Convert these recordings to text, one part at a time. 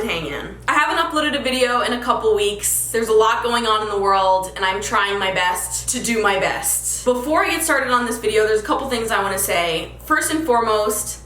hang in. I haven't uploaded a video in a couple weeks. There's a lot going on in the world, and I'm trying my best to do my best. Before I get started on this video, there's a couple things I want to say. First and foremost,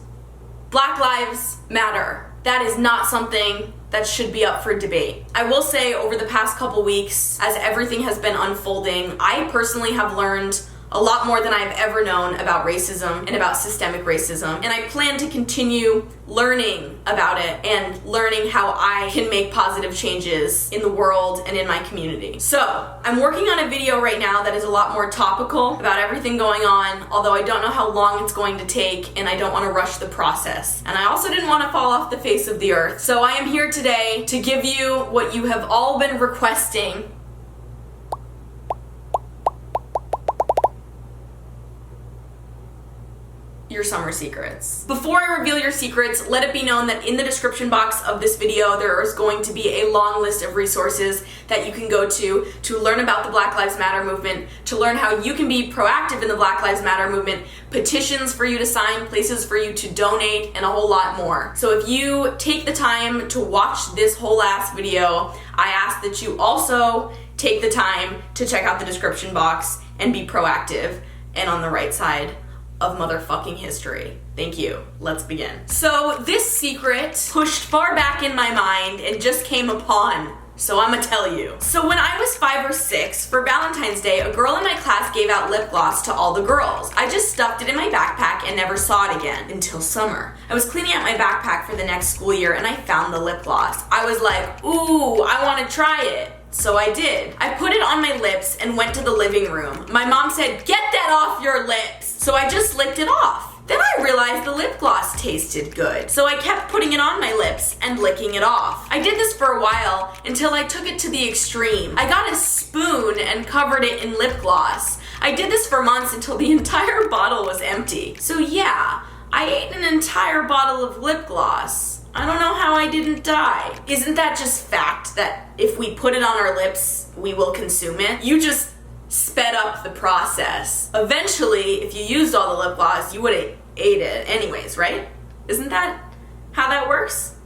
Black Lives Matter. That is not something that should be up for debate. I will say over the past couple weeks, as everything has been unfolding, I personally have learned a lot more than I've ever known about racism and about systemic racism, and I plan to continue learning about it and learning how I can make positive changes in the world and in my community. So, I'm working on a video right now that is a lot more topical about everything going on, although I don't know how long it's going to take and I don't want to rush the process. And I also didn't want to fall off the face of the earth. So I am here today to give you what you have all been requesting. Your summer secrets. Before I reveal your secrets, let it be known that in the description box of this video there is going to be a long list of resources that you can go to learn about the Black Lives Matter movement, to learn how you can be proactive in the Black Lives Matter movement, petitions for you to sign, places for you to donate, and a whole lot more. So if you take the time to watch this whole ass video, I ask that you also take the time to check out the description box and be proactive and on the right side of motherfucking history. Thank you. Let's begin. So this secret pushed far back in my mind and just came upon, so I'ma tell you. So when I was 5 or 6, for Valentine's Day, a girl in my class gave out lip gloss to all the girls. I just stuffed it in my backpack and never saw it again until summer. I was cleaning out my backpack for the next school year and I found the lip gloss. I was like, ooh, I wanna try it. So I did. I put it on my lips and went to the living room. My mom said, "Get that off your lips." So I just licked it off. Then I realized the lip gloss tasted good. So I kept putting it on my lips and licking it off. I did this for a while until I took it to the extreme. I got a spoon and covered it in lip gloss. I did this for months until the entire bottle was empty. So yeah, I ate an entire bottle of lip gloss. I don't know how I didn't die. Isn't that just fact that if we put it on our lips, we will consume it? You just sped up the process. Eventually, if you used all the lip gloss, you would have ate it anyways, right? Isn't that how that works?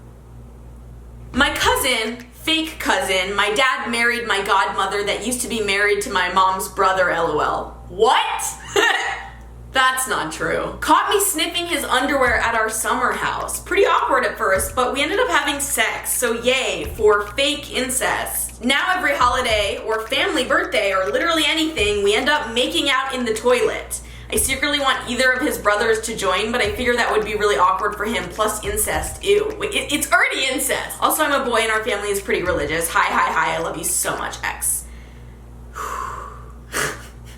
My cousin, fake cousin, my dad married my godmother that used to be married to my mom's brother, LOL. What? That's not true. Caught me sniffing his underwear at our summer house. Pretty awkward at first, but we ended up having sex, so yay for fake incest. Now every holiday or family birthday or literally anything, we end up making out in the toilet. I secretly want either of his brothers to join, but I figure that would be really awkward for him, plus incest. Ew, it's already incest. Also, I'm a boy and our family is pretty religious. Hi, I love you so much, X.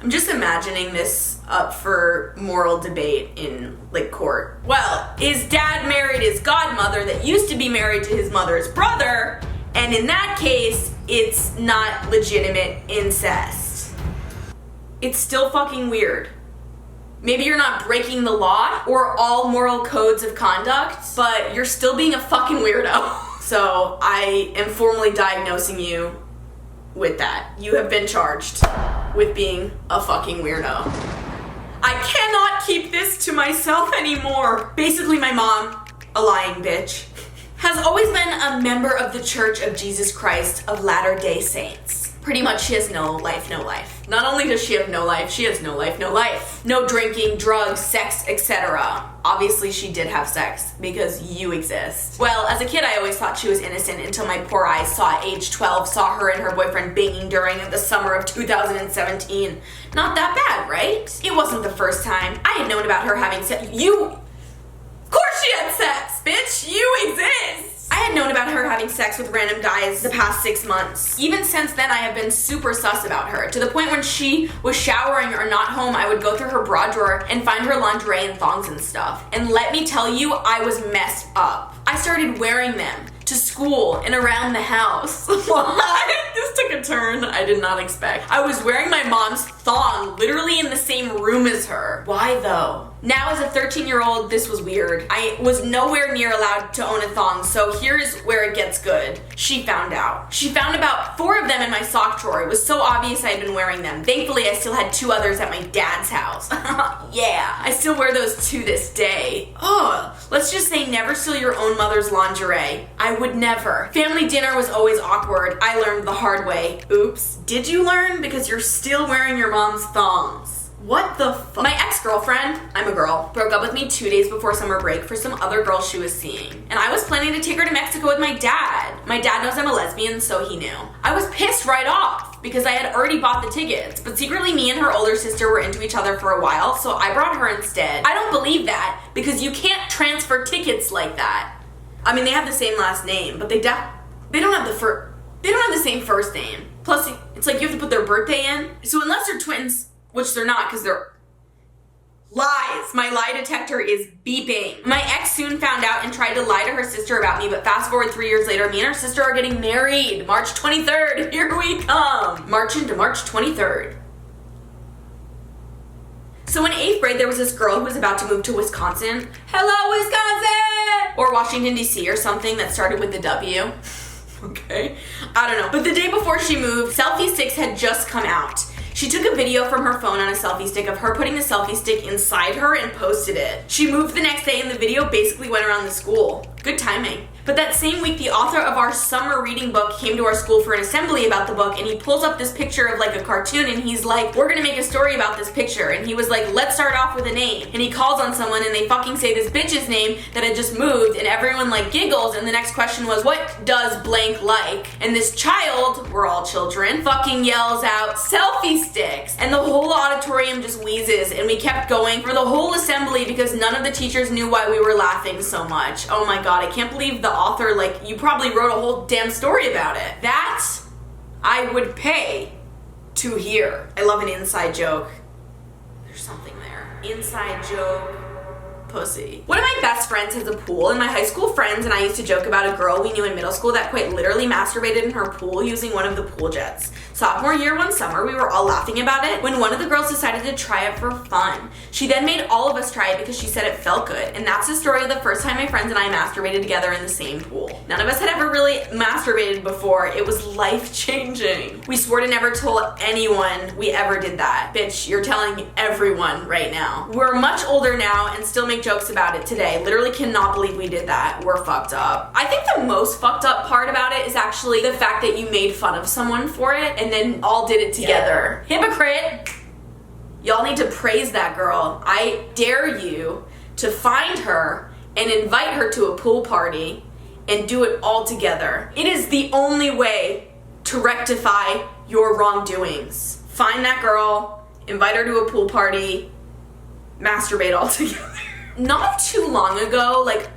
I'm just imagining this up for moral debate in, like, court. Well, his dad married his godmother that used to be married to his mother's brother, and in that case, it's not legitimate incest. It's still fucking weird. Maybe you're not breaking the law or all moral codes of conduct, but you're still being a fucking weirdo. So I am formally diagnosing you with that. You have been charged with being a fucking weirdo. I cannot keep this to myself anymore. Basically, my mom, a lying bitch, has always been a member of the Church of Jesus Christ of Latter-day Saints. Pretty much she has no life, no life. Not only does she have no life, she has no life, no life. No drinking, drugs, sex, etc. Obviously she did have sex because you exist. Well, as a kid I always thought she was innocent until my poor eyes saw at age 12, saw her and her boyfriend banging during the summer of 2017. Not that bad, right? It wasn't the first time. I had known about her having sex. Of course she had sex, bitch! You exist! I had known about her having sex with random guys the past 6 months. Even since then, I have been super sus about her, to the point when she was showering or not home, I would go through her bra drawer and find her lingerie and thongs and stuff. And let me tell you, I was messed up. I started wearing them to school and around the house. What? This took a turn I did not expect. I was wearing my mom's thong literally in the same room as her. Why though? Now as a 13-year-old, this was weird. I was nowhere near allowed to own a thong, so here's where it gets good. She found out. She found about 4 of them in my sock drawer. It was so obvious I had been wearing them. Thankfully, I still had 2 others at my dad's house. Yeah, I still wear those to this day. Ugh. Let's just say never steal your own mother's lingerie. I would never. Family dinner was always awkward. I learned the hard way. Oops. Did you learn? Because you're still wearing your mom's thongs. What the fuck? My ex-girlfriend, I'm a girl, broke up with me 2 days before summer break for some other girl she was seeing. And I was planning to take her to Mexico with my dad. My dad knows I'm a lesbian, so he knew. I was pissed right off because I had already bought the tickets, but secretly me and her older sister were into each other for a while, so I brought her instead. I don't believe that because you can't transfer tickets like that. I mean, they have the same last name, but they don't have the same first name. Plus, it's like you have to put their birthday in. So unless they're twins, which they're not because they're lies. My lie detector is beeping. My ex soon found out and tried to lie to her sister about me, but fast forward 3 years later, me and her sister are getting married. March 23rd, here we come. March into March 23rd. So in 8th grade, there was this girl who was about to move to Wisconsin. Hello, Wisconsin! Or Washington, D.C. or something that started with the W. Okay, I don't know. But the day before she moved, selfie sticks had just come out. She took a video from her phone on a selfie stick of her putting the selfie stick inside her and posted it. She moved the next day and the video basically went around the school. Good timing. But that same week, the author of our summer reading book came to our school for an assembly about the book, and he pulls up this picture of like a cartoon and he's like, we're gonna make a story about this picture. And he was like, let's start off with a name. And he calls on someone and they fucking say this bitch's name that had just moved, and everyone like giggles, and the next question was, what does blank like? And this child, we're all children, fucking yells out, selfie sticks. And the whole auditorium just wheezes, and we kept going for the whole assembly because none of the teachers knew why we were laughing so much. Oh my god, I can't believe the author, like, you probably wrote a whole damn story about it. That I would pay to hear. I love an inside joke. There's something there. Inside joke. Pussy. One of my best friends has a pool, and my high school friends and I used to joke about a girl we knew in middle school that quite literally masturbated in her pool using one of the pool jets. Sophomore year one summer, we were all laughing about it when one of the girls decided to try it for fun. She then made all of us try it because she said it felt good, and that's the story of the first time my friends and I masturbated together in the same pool. None of us had ever really masturbated before. It was life-changing. We swore to never tell anyone we ever did that. Bitch, you're telling everyone right now. We're much older now and still make jokes about it today. Literally cannot believe we did that. We're fucked up. I think the most fucked up part about it is actually the fact that you made fun of someone for it and then all did it together. Hypocrite! Y'all need to praise that girl. I dare you to find her and invite her to a pool party and do it all together. It is the only way to rectify your wrongdoings. Find that girl, invite her to a pool party, masturbate all together. Not too long ago, like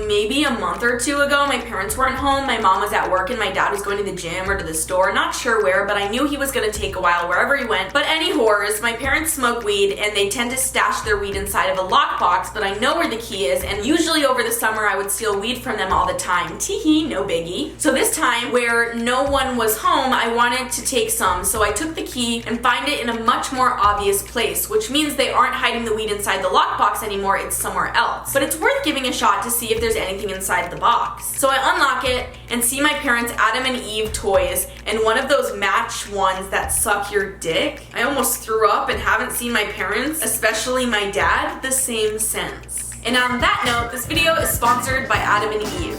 maybe a month or 2 ago, my parents weren't home, my mom was at work, and my dad was going to the gym or to the store, not sure where, but I knew he was gonna take a while wherever he went. But any whores, my parents smoke weed and they tend to stash their weed inside of a lockbox, but I know where the key is, and usually over the summer I would steal weed from them all the time. Teehee, no biggie. So this time, where no one was home, I wanted to take some, so I took the key and find it in a much more obvious place, which means they aren't hiding the weed inside the lockbox anymore, it's somewhere else. But it's worth giving a shot to see if there's anything inside the box. So I unlock it and see my parents' Adam and Eve toys and one of those match ones that suck your dick. I almost threw up and haven't seen my parents, especially my dad, the same since. And on that note, this video is sponsored by Adam and Eve.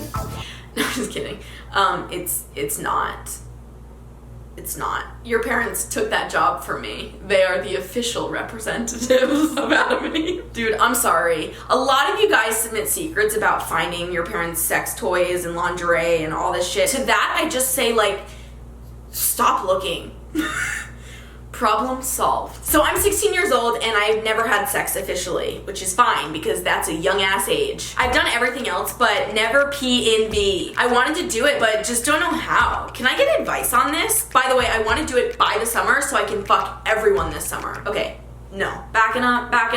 No, I'm just kidding. It's not. It's not. Your parents took that job for me. They are the official representatives of Adam and Eve. Dude, I'm sorry. A lot of you guys submit secrets about finding your parents' sex toys and lingerie and all this shit. To that, I just say, like, stop looking. Problem solved. So I'm 16 years old and I've never had sex officially, which is fine because that's a young ass age. I've done everything else but never pee in B. I wanted to do it but just don't know how. Can I get advice on this? By the way, I want to do it by the summer so I can fuck everyone this summer. Okay, no. Backing up out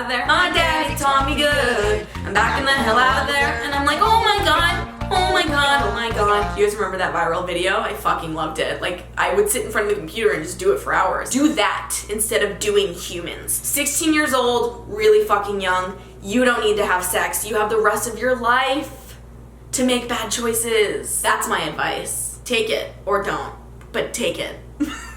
of there. My daddy taught me good. I'm backing the hell out of there and I'm like, oh my god, oh my god, oh my god. god, you guys remember that viral video? I fucking loved it. Like, I would sit in front of the computer and just do it for hours. Do that instead of doing humans. 16 years old, really fucking young. You don't need to have sex. You have the rest of your life to make bad choices. That's my advice. Take it or don't, but take it.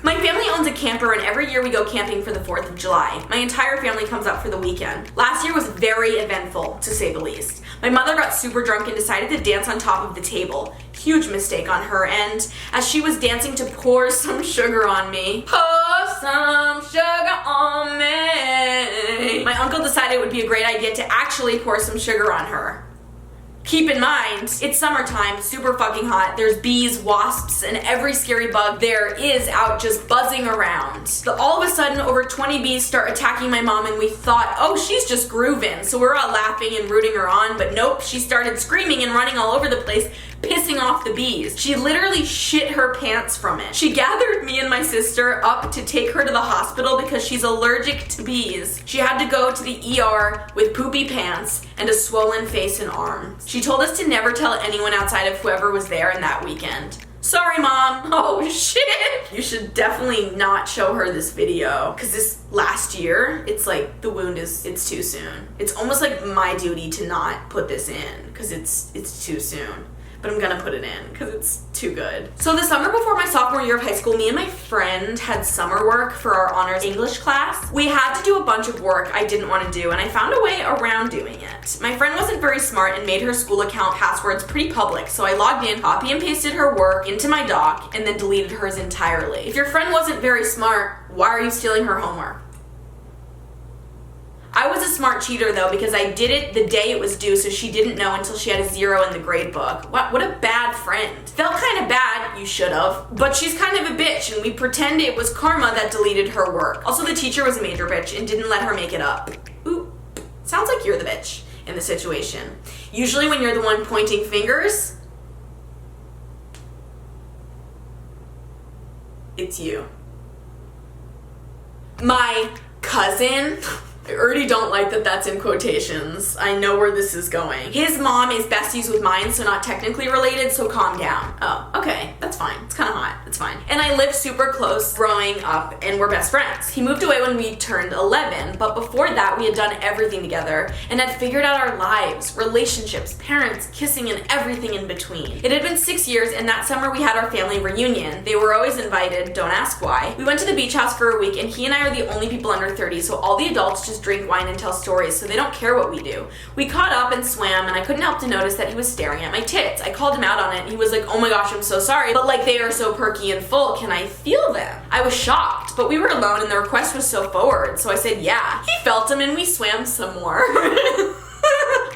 My family owns a camper and every year we go camping for the 4th of July. My entire family comes up for the weekend. Last year was very eventful, to say the least. My mother got super drunk and decided to dance on top of the table. Huge mistake on her end, as she was dancing to Pour Some Sugar on Me. Pour some sugar on me. My uncle decided it would be a great idea to actually pour some sugar on her. Keep in mind, it's summertime, super fucking hot. There's bees, wasps, and every scary bug there is out just buzzing around. But all of a sudden, over 20 bees start attacking my mom and we thought, oh, she's just grooving. So we're all laughing and rooting her on, but nope, she started screaming and running all over the place, pissing off the bees. She literally shit her pants from it. She gathered me and my sister up to take her to the hospital because she's allergic to bees. She had to go to the ER with poopy pants and a swollen face and arms. She told us to never tell anyone outside of whoever was there in that weekend. Sorry, Mom. Oh, shit. You should definitely not show her this video because this last year, it's like the wound it's too soon. It's almost like my duty to not put this in because it's too soon. But I'm gonna put it in because it's too good. So the summer before my sophomore year of high school, me and my friend had summer work for our honors English class. We had to do a bunch of work I didn't want to do and I found a way around doing it. My friend wasn't very smart and made her school account passwords pretty public, so I logged in, copy and pasted her work into my doc, and then deleted hers entirely. If your friend wasn't very smart, why are you stealing her homework? I was a smart cheater though because I did it the day it was due, so she didn't know until she had a 0 in the grade book. What a bad friend. Felt kind of bad, you should have, but she's kind of a bitch and we pretend it was karma that deleted her work. Also, the teacher was a major bitch and didn't let her make it up. Ooh, sounds like you're the bitch in the situation. Usually when you're the one pointing fingers, it's you. My cousin, I already don't like that that's in quotations. I know where this is going. His mom is besties with mine, so not technically related, so calm down. Oh, okay, that's fine. It's kind of hot, it's fine. And I lived super close growing up and we're best friends. He moved away when we turned 11, but before that we had done everything together and had figured out our lives, relationships, parents, kissing, and everything in between. It had been 6 years and that summer we had our family reunion. They were always invited, don't ask why. We went to the beach house for a week and he and I are the only people under 30, so all the adults just drink wine and tell stories, so they don't care what we do. We caught up and swam, and I couldn't help to notice that he was staring at my tits. I called him out on it, and he was like, oh my gosh, I'm so sorry, but like they are so perky and full, can I feel them? I was shocked, but we were alone and the request was so forward, so I said yeah. He felt them and we swam some more.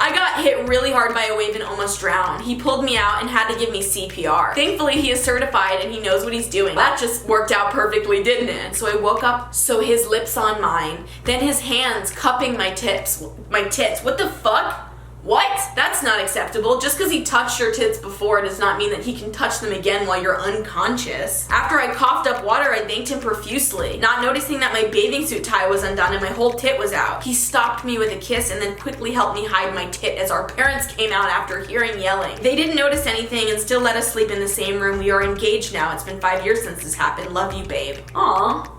I got hit really hard by a wave and almost drowned. He pulled me out and had to give me CPR. Thankfully, he is certified and he knows what he's doing. That just worked out perfectly, didn't it? So I woke up, so his lips on mine, then his hands cupping my tits. What the fuck? What? That's not acceptable. Just because he touched your tits before does not mean that he can touch them again while you're unconscious. After I coughed up water, I thanked him profusely, not noticing that my bathing suit tie was undone and my whole tit was out. He stopped me with a kiss and then quickly helped me hide my tit as our parents came out after hearing yelling. They didn't notice anything and still let us sleep in the same room. We are engaged now. It's been 5 years since this happened. Love you, babe. Aw.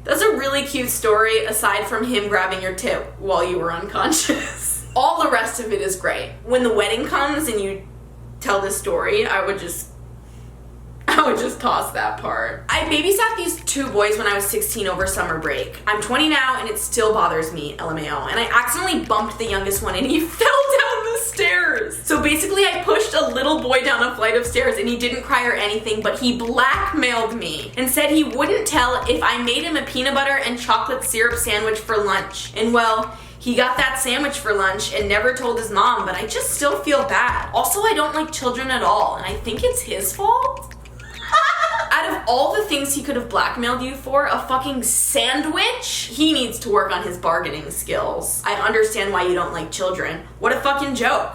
That's a really cute story aside from him grabbing your tit while you were unconscious. All the rest of it is great. When the wedding comes and you tell this story, I would just toss that part. I babysat these 2 boys when I was 16 over summer break. I'm 20 now and it still bothers me, LMAO. And I accidentally bumped the youngest one and he fell down the stairs. So basically I pushed a little boy down a flight of stairs and he didn't cry or anything, but he blackmailed me and said he wouldn't tell if I made him a peanut butter and chocolate syrup sandwich for lunch. And well, he got that sandwich for lunch and never told his mom, but I just still feel bad. Also, I don't like children at all, and I think it's his fault. Out of all the things he could have blackmailed you for, a fucking sandwich? He needs to work on his bargaining skills. I understand why you don't like children. What a fucking joke.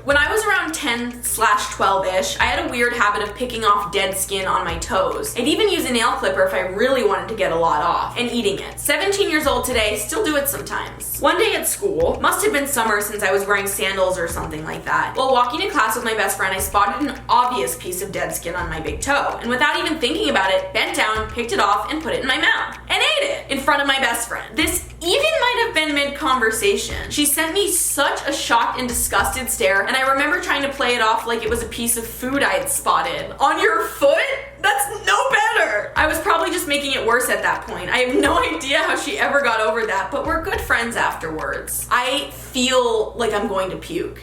When I was around around 10/12-ish, I had a weird habit of picking off dead skin on my toes. I'd even use a nail clipper if I really wanted to get a lot off, and eating it. 17 years old today, still do it sometimes. One day at school, must have been summer since I was wearing sandals or something like that. While walking to class with my best friend, I spotted an obvious piece of dead skin on my big toe, and without even thinking about it, bent down, picked it off, and put it in my mouth, and ate it in front of my best friend. This even might have been mid-conversation. She sent me such a shocked and disgusted stare, and I remember trying to play it off like it was a piece of food I had spotted. On your foot? That's no better! I was probably just making it worse at that point. I have no idea how she ever got over that, but we're good friends afterwards. I feel like I'm going to puke.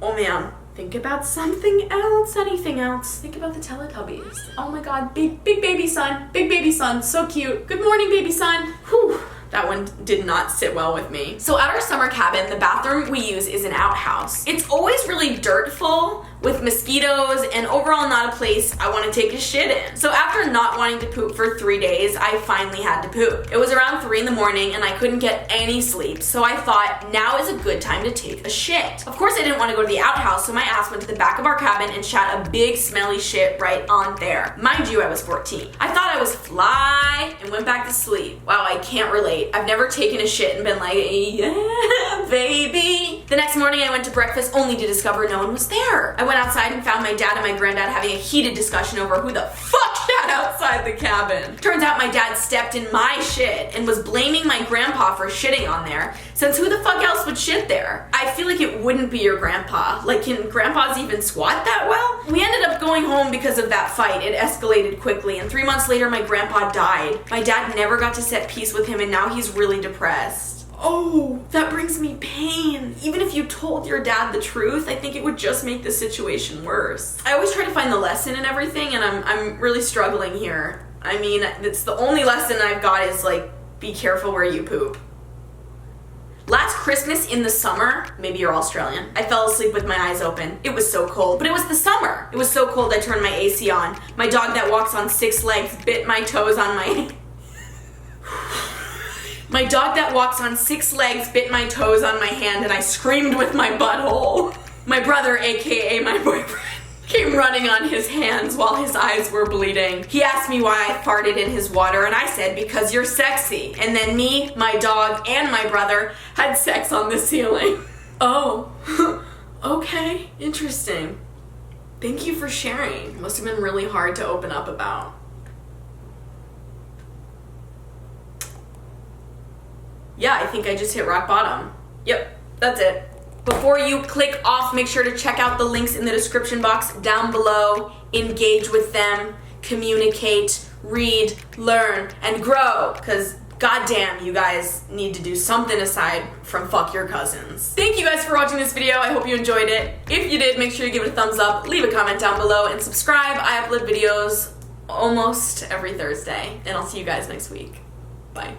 Oh man. Think about something else, anything else. Think about the Teletubbies. Oh my god, big baby son, so cute. Good morning, baby son. Whew. That one did not sit well with me. So at our summer cabin, the bathroom we use is an outhouse. It's always really dirtful with mosquitoes and overall not a place I want to take a shit in. So after not wanting to poop for 3 days, I finally had to poop. It was around 3 in the morning and I couldn't get any sleep, so I thought now is a good time to take a shit. Of course I didn't want to go to the outhouse, so my ass went to the back of our cabin and shat a big smelly shit right on there. Mind you, I was 14. I thought I was fly and went back to sleep. Wow, I can't relate. I've never taken a shit and been like, yeah, baby. The next morning I went to breakfast only to discover no one was there. I went outside and found my dad and my granddad having a heated discussion over who the fuck shat outside the cabin. Turns out my dad stepped in my shit and was blaming my grandpa for shitting on there, since who the fuck else would shit there? I feel like it wouldn't be your grandpa. Like, can grandpas even squat that well? We ended up going home because of that fight. It escalated quickly, and 3 months later my grandpa died. My dad never got to set peace with him, and now he's really depressed. Oh, that brings me pain. Even if you told your dad the truth, I think it would just make the situation worse. I always try to find the lesson in everything, and I'm really struggling here. I mean, it's the only lesson I've got is like, be careful where you poop. Last Christmas in the summer, maybe you're Australian, I fell asleep with my eyes open. It was so cold, but it was the summer. It was so cold I turned my AC on. My dog that walks on 6 legs bit my toes on my... My dog that walks on 6 legs bit my toes on my hand and I screamed with my butthole. My brother, aka my boyfriend, came running on his hands while his eyes were bleeding. He asked me why I farted in his water and I said, because you're sexy. And then me, my dog, and my brother had sex on the ceiling. Oh, okay, interesting. Thank you for sharing. It must have been really hard to open up about. Yeah, I think I just hit rock bottom. Yep, that's it. Before you click off, make sure to check out the links in the description box down below. Engage with them, communicate, read, learn, and grow. Because goddamn, you guys need to do something aside from fuck your cousins. Thank you guys for watching this video. I hope you enjoyed it. If you did, make sure you give it a thumbs up, leave a comment down below, and subscribe. I upload videos almost every Thursday. And I'll see you guys next week. Bye.